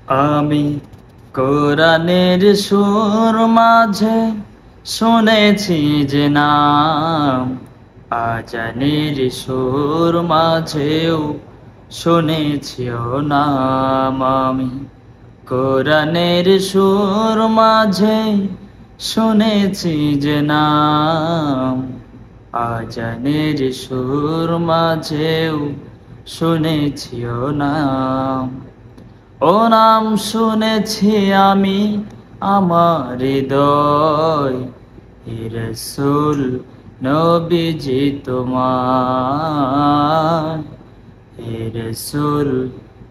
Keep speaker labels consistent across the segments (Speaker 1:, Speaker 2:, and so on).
Speaker 1: আমি কোরআনের সুর মাঝে শুনেছি যে নাম, আজানের সুর মাঝেও শুনেছি ও নাম। আমি কোরআনের সুর মাঝে শুনেছি যে নাম, আজানের সুর মাঝেও শুনেছি ও নাম। ও নাম শুনেছি আমি আমার হৃদয়, হে রাসূল নবীজি তোমায়, হে রাসূল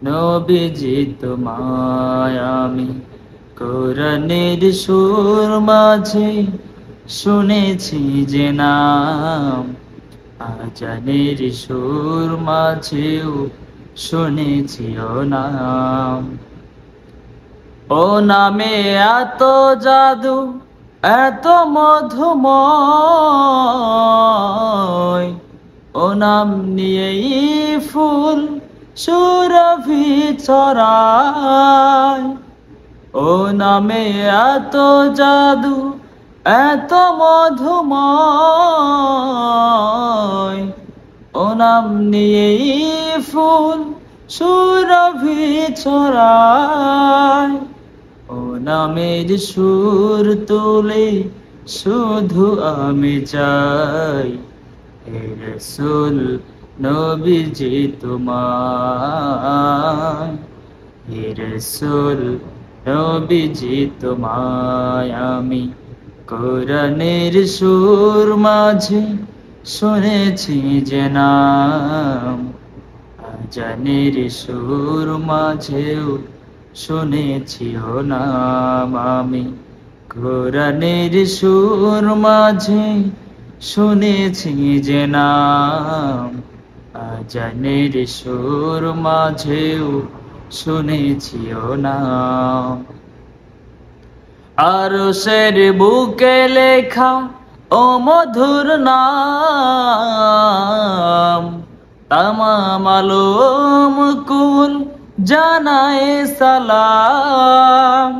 Speaker 1: নবীজি তোমায়। আমি কোরআনের সুর মাঝে শুনেছি যে নাম, আজানের সুর মাঝেও শুনেছি ও নাম। ও নামে এত জাদু, এত মধুময়, ও নাম নিয়েই ফুল সুরভি ছড়ায়। ও নামে এত জাদু, এত মধুময়, ও নাম নিয়েই ফুল সুরভি ছড়ায়। ও নামের সুর তুলে শুধু আমি চাই, হে রাসূল নবীজি তোমায়, হে রাসূল নবীজি তোমায়। আমি কোরআনের সুর মাঝে শুনেছি যে নাম, আজানের সুর মাঝেও শুনেছি ও নাম। আমি কোরআনের সুর মাঝে শুনেছি যে নাম, আজানের সুর মাঝেও শুনেছি ও নাম। আরশের বুকে লেখা ও মধুর নাম, তামাম আলম কুল জানায় সালাম।